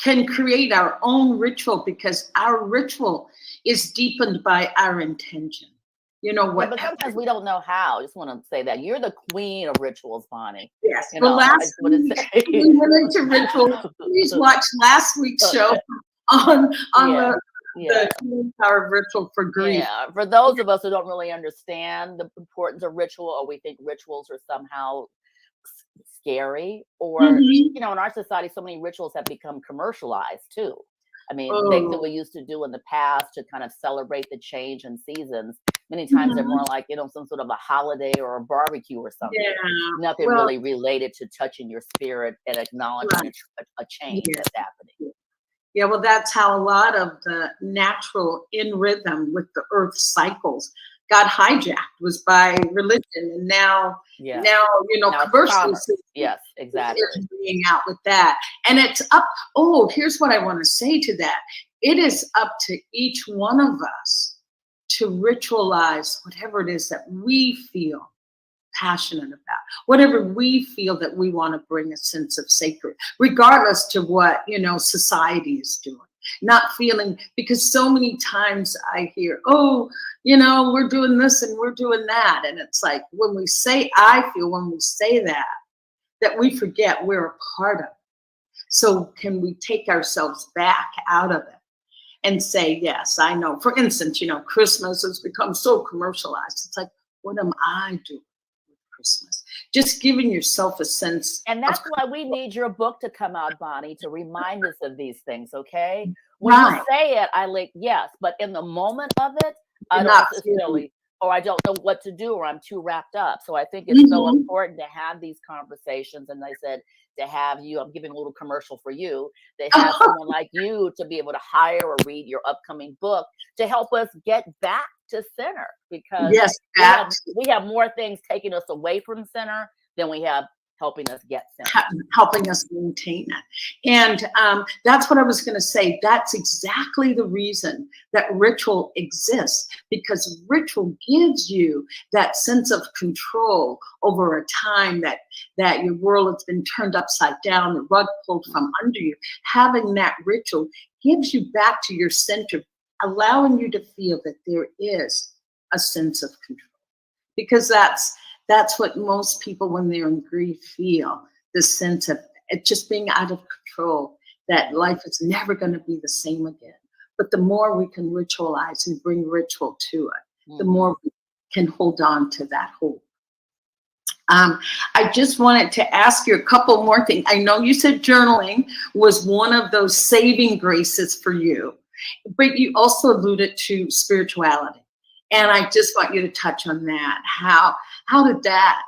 can create our own ritual because our ritual is deepened by our intention. You know yeah, what? but sometimes we don't know how. I just want to say that you're the queen of rituals, Bonnie. Yes. You Well, know, I last just want to week say, we went into ritual. Please watch last week's show on yeah, yeah. the healing power of ritual for grief. Yeah, for those of us who don't really understand the importance of ritual, or we think rituals are somehow scary, or Mhm. in our society, so many rituals have become commercialized too. I mean, things that Oh, we used to do in the past to kind of celebrate the change in seasons. Many times they're mhm. more like, some sort of a holiday or a barbecue or something. Yeah. Nothing Well, really related to touching your spirit and acknowledging right. a change Yeah. that's happening. Yeah, well, that's how a lot of the natural in rhythm with the earth cycles got hijacked was by religion. And now, Yeah. Now it's commercially commerce. Yes, exactly. is being out with that. And it's up, oh, here's what I want to say to that. It is up to each one of us to ritualize whatever it is that we feel passionate about, whatever we feel that we want to bring a sense of sacred, regardless to what society is doing. Not feeling, because so many times I hear, oh, we're doing this and we're doing that, and it's like when we say, I feel when we say that we forget we're a part of it. So can we take ourselves back out of it and say, yes, I know. For instance, Christmas has become so commercialized. It's like, what am I doing with Christmas? Just giving yourself a sense And of that's why we need your book to come out, Bonnie, to remind us of these things, okay? When you right. say it, I like, yes, but in the moment of it, I You're don't not feeling. necessarily, or I don't know what to do, or I'm too wrapped up. So I think it's so Mhm. important to have these conversations. And I said, to have you, I'm giving a little commercial for you, to have someone like you to be able to hire or read your upcoming book to help us get back to center, because Yes, we have more things taking us away from center than we have helping us get center. helping us maintain it. And that's what I was going to say. That's exactly the reason that ritual exists, because ritual gives you that sense of control over a time that your world has been turned upside down, the rug pulled from under you. Having that ritual gives you back to your center allowing you to feel that there is a sense of control, because that's what most people when they're in grief feel, the sense of it just being out of control, that life is never going to be the same again. But the more we can ritualize and bring ritual to it, the more we can hold on to that hope. I just wanted to ask you a couple more things. I know you said journaling was one of those saving graces for you, but you also alluded to spirituality. And I just want you to touch on that. How did that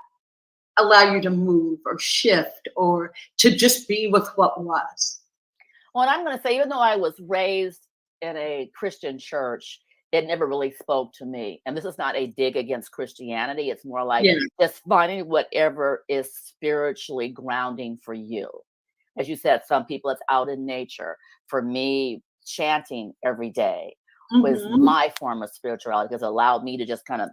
allow you to move or shift or to just be with what was? Well, and I'm going to say, even though I was raised in a Christian church, it never really spoke to me. And this is not a dig against Christianity. It's more like just finding whatever is spiritually grounding for you. As you said, some people it's out in nature. For me, chanting every day was my form of spirituality, because it allowed me to just kind of,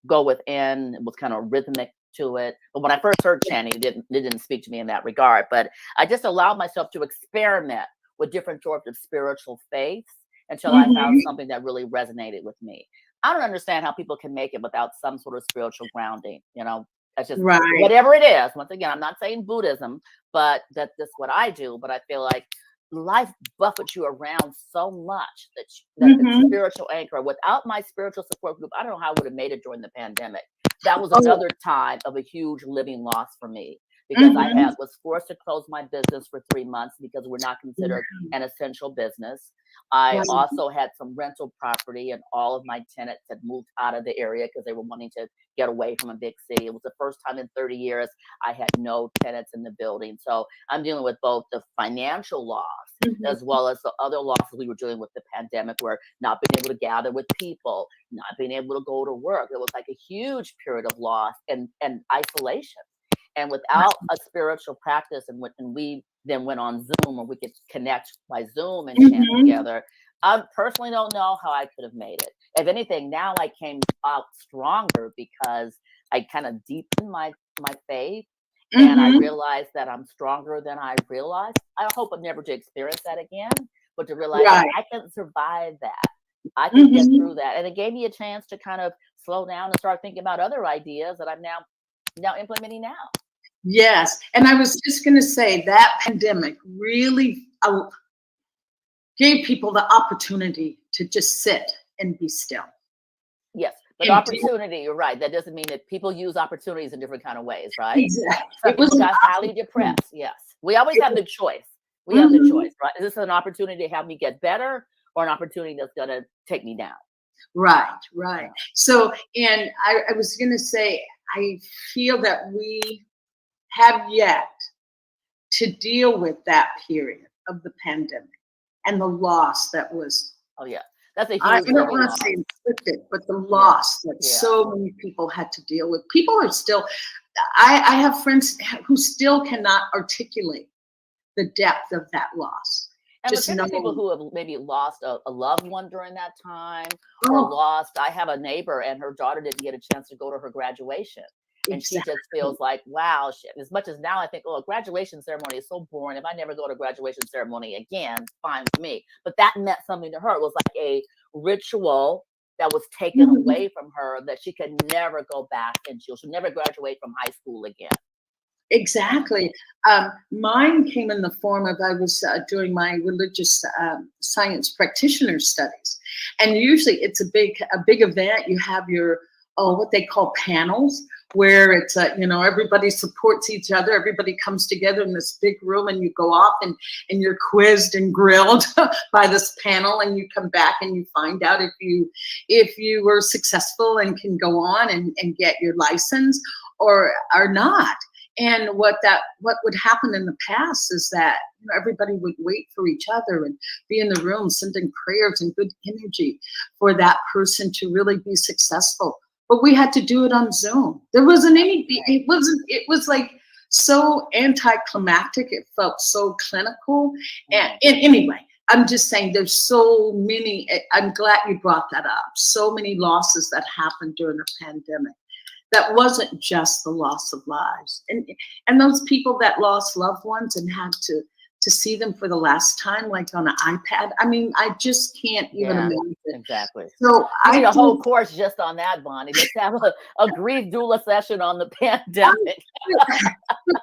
go within. It was kind of rhythmic to it. But when I first heard chanting, it didn't speak to me in that regard. But I just allowed myself to experiment with different sorts of spiritual faiths until I found something that really resonated with me. I don't understand how people can make it without some sort of spiritual grounding. That's just whatever it is. Once again, I'm not saying Buddhism, but that's what I do. But I feel like life buffets you around so much that the spiritual anchor. Without my spiritual support group, I don't know how I would have made it during the pandemic. That was another time of a huge living loss for me, because I was forced to close my business for 3 months because we're not considered an essential business. I also had some rental property, and all of my tenants had moved out of the area because they were wanting to get away from a big city. It was the first time in 30 years I had no tenants in the building. So I'm dealing with both the financial loss as well as the other losses we were dealing with the pandemic, where not being able to gather with people, not being able to go to work. It was like a huge period of loss and isolation. And without a spiritual practice, and we then went on Zoom, or we could connect by Zoom and chant together, I personally don't know how I could have made it. If anything, now I came out stronger because I kind of deepened my faith, and I realized that I'm stronger than I realized. I hope I'm never to experience that again, but to realize that I can survive that. I can get through that. And it gave me a chance to kind of slow down and start thinking about other ideas that I'm now implementing now. Yes. And I was just going to say that pandemic really gave people the opportunity to just sit and be still. Yes. But opportunity, you're right. That doesn't mean that people use opportunities in different kind of ways, right? Exactly. Some people got highly depressed. Yes. We always have the choice. We have the choice, right? Is this an opportunity to help me get better, or an opportunity that's going to take me down? Right. So, and I was going to say, I feel that we have yet to deal with that period of the pandemic and the loss that was. Oh, yeah. That's a huge I don't want to say inflicted, but the loss that so many people had to deal with. People are still, I have friends who still cannot articulate the depth of that loss. And just people who have maybe lost a loved one during that time, or I have a neighbor and her daughter didn't get a chance to go to her graduation. And she just feels like, wow, shit. As much as now I think, a graduation ceremony is so boring. If I never go to a graduation ceremony again, fine with me. But that meant something to her. It was like a ritual that was taken away from her, that she could never go back, and she'll never graduate from high school again. Exactly. Mine came in the form of, I was doing my religious science practitioner studies. And usually it's a big event. You have your, what they call panels, where it's, everybody supports each other. Everybody comes together in this big room, and you go off and you're quizzed and grilled by this panel, and you come back and you find out if you were successful and can go on and get your license or are not. And what would happen in the past is that everybody would wait for each other and be in the room sending prayers and good energy for that person to really be successful. But we had to do it on Zoom. There wasn't it was like so anticlimactic. It felt so clinical. And anyway, I'm just saying there's so many, I'm glad you brought that up. So many losses that happened during the pandemic. That wasn't just the loss of lives. And those people that lost loved ones and had to to see them for the last time, like on an iPad. I mean, I just can't even imagine. Exactly. So I need a whole course just on that, Bonnie. Let's have a grief doula session on the pandemic.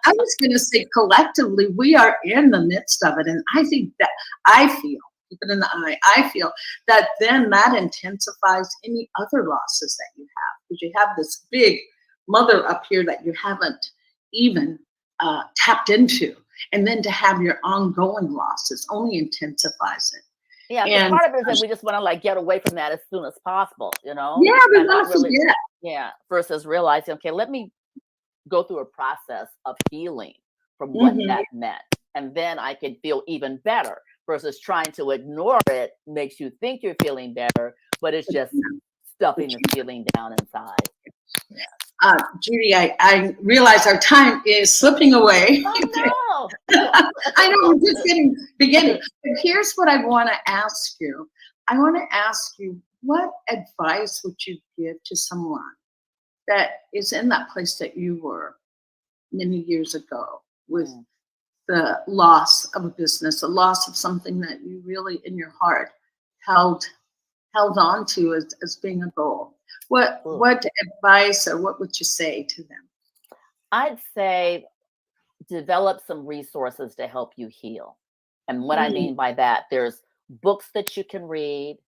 I was going to say, collectively, we are in the midst of it. And I think that I feel, keep it in the eye, I feel that then that intensifies any other losses that you have. Because you have this big mother up here that you haven't even tapped into. And then to have your ongoing losses only intensifies it. Yeah, and part of it is that we just want to like get away from that as soon as possible, you know? Yeah, we want to forget. Yeah, versus realizing, okay, let me go through a process of healing from what that meant. And then I can feel even better versus trying to ignore it makes you think you're feeling better, but it's just stuffing the feeling down inside. Yeah. Judy, I realize our time is slipping away. Oh, no. I know, we're just beginning. But here's what I want to ask you. I want to ask you, what advice would you give to someone that is in that place that you were many years ago with the loss of a business, the loss of something that you really in your heart held on to as being a goal? What advice or what would you say to them? I'd say develop some resources to help you heal. And what I mean by that, there's books that you can read,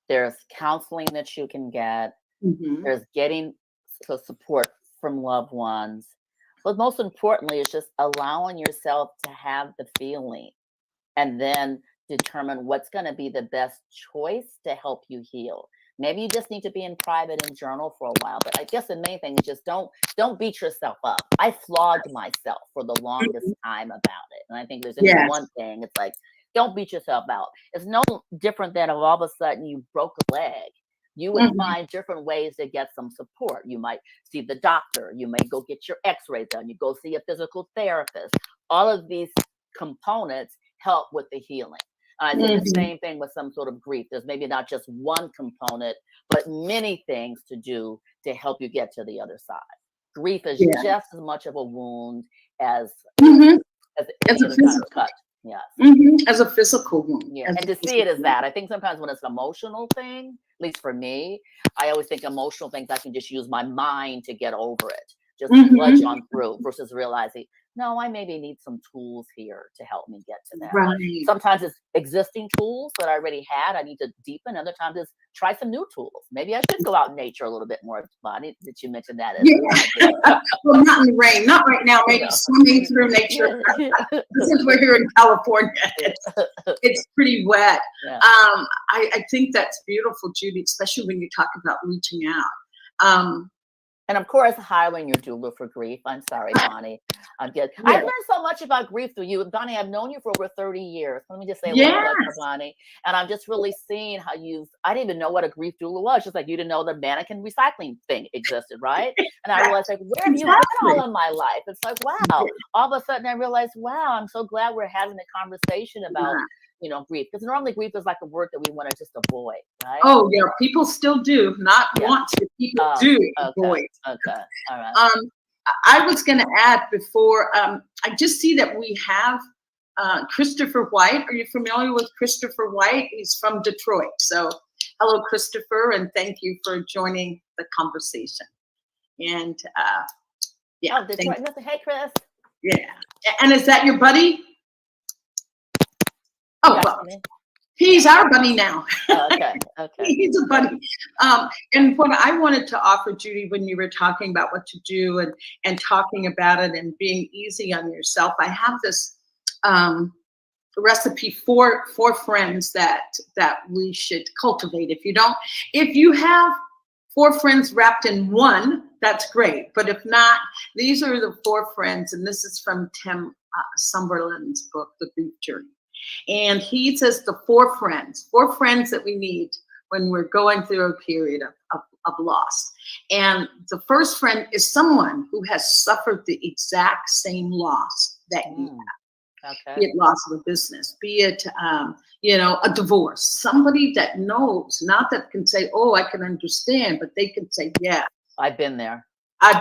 there's counseling that you can get, there's getting support from loved ones. But most importantly, it's just allowing yourself to have the feeling and then determine what's going to be the best choice to help you heal. Maybe you just need to be in private and journal for a while. But I guess the main thing is just don't beat yourself up. I flogged myself for the longest time about it. And I think there's just one thing. It's like, don't beat yourself out. It's no different than if all of a sudden you broke a leg. You would find different ways to get some support. You might see the doctor. You may go get your x-rays done. You go see a physical therapist. All of these components help with the healing. I think the same thing with some sort of grief. There's maybe not just one component, but many things to do to help you get to the other side. Grief is just as much of a wound as a physical cut. Yes. As a physical wound. Yeah. And to see it as that. I think sometimes when it's an emotional thing, at least for me, I always think emotional things, I can just use my mind to get over it. Just sludge on through versus realizing, no, I maybe need some tools here to help me get to that. Right. Sometimes it's existing tools that I already had. I need to deepen. Other times it's try some new tools. Maybe I should go out in nature a little bit more. Bonnie, did you mention that? Well, not in the rain, not right now. Maybe swimming through nature. Since we're here in California, it's pretty wet. Yeah. I think that's beautiful, Judy, especially when you talk about reaching out. And of course, hiring your doula for grief. I'm sorry, Bonnie. I've learned so much about grief through you. Bonnie, I've known you for over 30 years. Let me just say a little bit for Bonnie. And I'm just really seeing how I didn't even know what a grief doula was. Just like you didn't know the mannequin recycling thing existed, right? And I realized, like, where have you been all in my life? It's like, wow. All of a sudden I realized, wow, I'm so glad we're having a conversation about grief. Because normally grief is like a word that we want to just avoid, right? Oh, yeah. People still do. Not want to. People do avoid. Okay. All right. I was going to add before, I just see that we have Christopher White. Are you familiar with Christopher White? He's from Detroit. So hello, Christopher, and thank you for joining the conversation. And Detroit. Hey, Chris. Yeah. And is that your buddy? Oh, well, he's our buddy now. Okay. He's a buddy. And what I wanted to offer, Judy, when you were talking about what to do and talking about it and being easy on yourself, I have this recipe for friends that we should cultivate. If you have 4 friends wrapped in one, that's great. But if not, these are the 4 friends, and this is from Tim Sumberland's book, The Grief Journey. And he says the 4 friends that we need when we're going through a period of loss. And the first friend is someone who has suffered the exact same loss that you have. Okay. Be it loss of a business, be it, a divorce. Somebody that knows, not that can say, oh, I can understand, but they can say, yeah. I've been there. I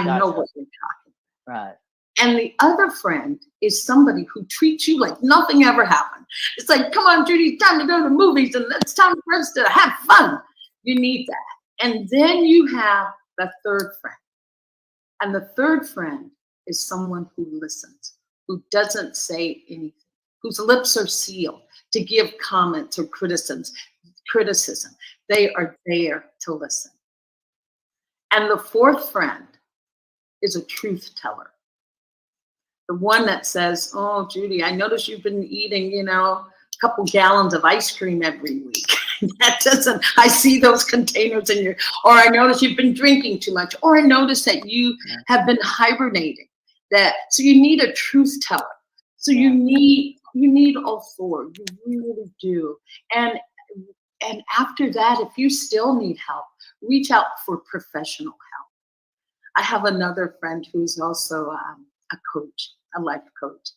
know what you're talking about. Right. And the other friend is somebody who treats you like nothing ever happened. It's like, come on, Judy, it's time to go to the movies and it's time for us to have fun. You need that. And then you have the third friend. And the third friend is someone who listens, who doesn't say anything, whose lips are sealed to give comments or criticism. They are there to listen. And the fourth friend is a truth teller. The one that says, oh, Judy, I notice you've been eating, a couple gallons of ice cream every week. That doesn't, I see those containers in your, or I notice you've been drinking too much, or I notice that you have been hibernating. So you need a truth teller. So you need all four. You really do. And after that, if you still need help, reach out for professional help. I have another friend who's also a coach, a life coach.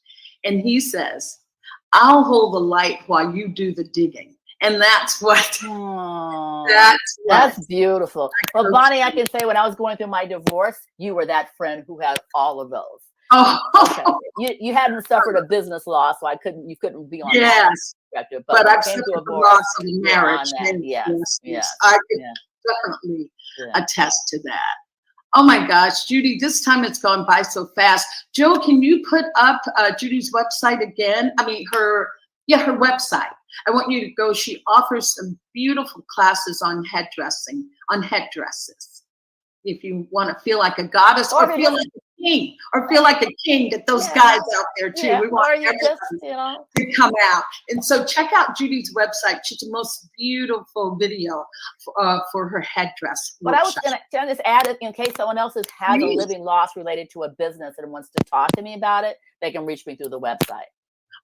And he says, I'll hold the light while you do the digging. And that's what, that's beautiful. Well, Bonnie, I can say when I was going through my divorce, you were that friend who had all of those. Oh, okay. You hadn't suffered a business loss, so you couldn't be on that perspective. But I've suffered the loss of marriage. Yes. I could definitely attest to that. Oh my gosh, Judy, this time it's gone by so fast. Joe, can you put up Judy's website again? I mean, her website. I want you to go. She offers some beautiful classes on headdresses. If you want to feel like a goddess or feel like a king, get those guys out there too. Yeah. We want everyone to come out. And so check out Judy's website. She's the most beautiful video for her headdress. But I was going to just add it in case someone else has a living loss related to a business and wants to talk to me about it, they can reach me through the website.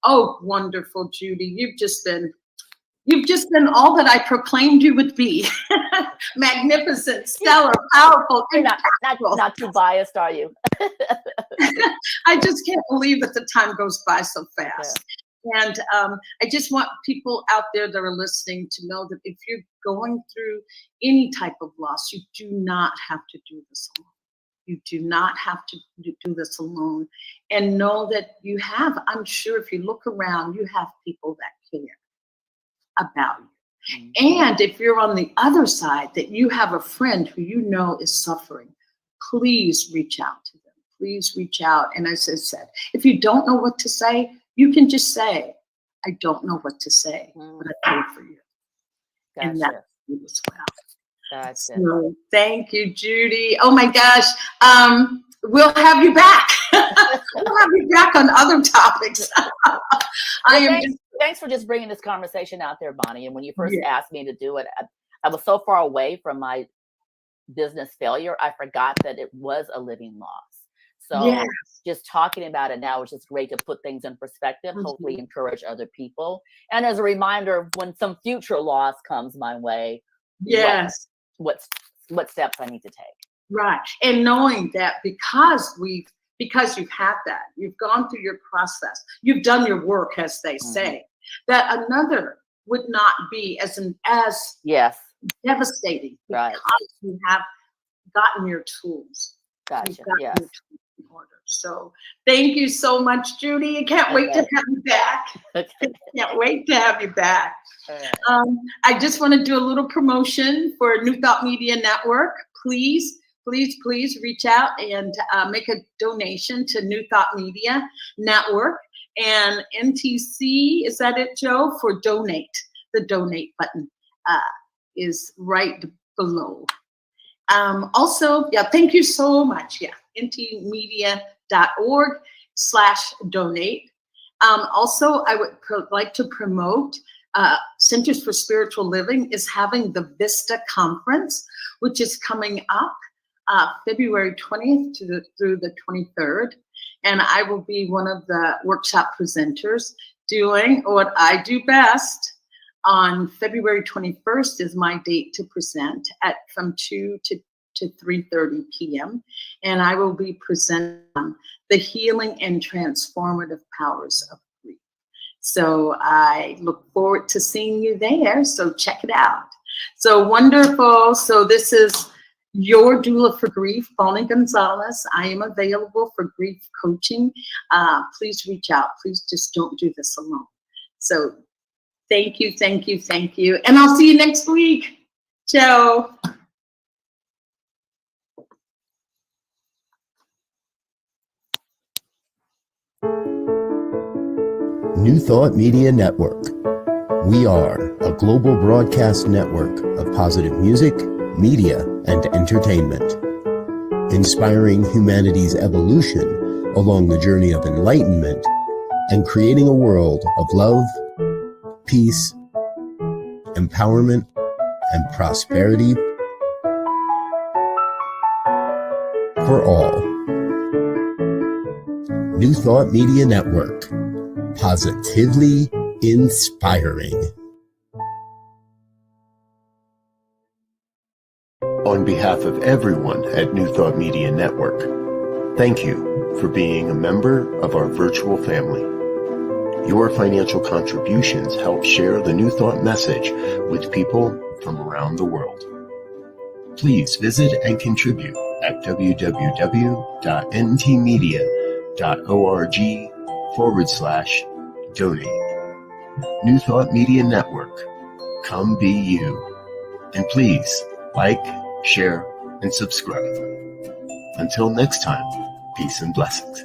Oh, wonderful, Judy. You've just been all that I proclaimed you would be. Magnificent, stellar, powerful. You're not too biased, are you? I just can't believe that the time goes by so fast. Yeah. And I just want people out there that are listening to know that if you're going through any type of loss, you do not have to do this alone. You do not have to do this alone. And know that you have, I'm sure if you look around, you have people that care about you. Mm-hmm. And if you're on the other side, that you have a friend who you know is suffering, please reach out to them. Please reach out. And as I said, if you don't know what to say, you can just say, I don't know what to say, but I pray for you. Gotcha. And that's you as well. Gotcha. So, thank you, Judy. Oh my gosh. We'll have you back. We'll have you back on other topics. Thanks for just bringing this conversation out there, Bonnie. And when you first asked me to do it, I was so far away from my business failure, I forgot that it was a living loss. So just talking about it now is just great to put things in perspective, hopefully encourage other people. And as a reminder, when some future loss comes my way, what steps I need to take. Right. And knowing that because you've had that, you've gone through your process, you've done your work, as they say, that another would not be as devastating because you have gotten your tools. Gotcha. Your tools in order. So thank you so much, Judy. I can't wait to have you back. Can't wait to have you back. I just want to do a little promotion for New Thought Media Network. Please reach out and make a donation to New Thought Media Network. And NTC, is that it, Joe? For donate. The donate button is right below. Also, thank you so much. ntmedia.org/donate. Also, I would like to promote Centers for Spiritual Living is having the Vista Conference, which is coming up February 20th through the 23rd. And I will be one of the workshop presenters doing what I do best. On February 21st is my date to present from 2 to 3:30 p.m. And I will be presenting the healing and transformative powers of grief. So I look forward to seeing you there. So check it out. So wonderful. So this is your doula for grief, Bonnie Gonzalez. I am available for grief coaching. Please reach out. Please just don't do this alone. So thank you, thank you, thank you. And I'll see you next week. Ciao. New Thought Media Network. We are a global broadcast network of positive music, media, and entertainment, inspiring humanity's evolution along the journey of enlightenment and creating a world of love, peace, empowerment, and prosperity for all. New Thought Media Network. Positively inspiring. On behalf of everyone at New Thought Media Network, thank you for being a member of our virtual family. Your financial contributions help share the New Thought message with people from around the world. Please visit and contribute at www.ntmedia.org/donate. New Thought Media Network. Come be you. And please like, share, and subscribe. Until next time, peace and blessings.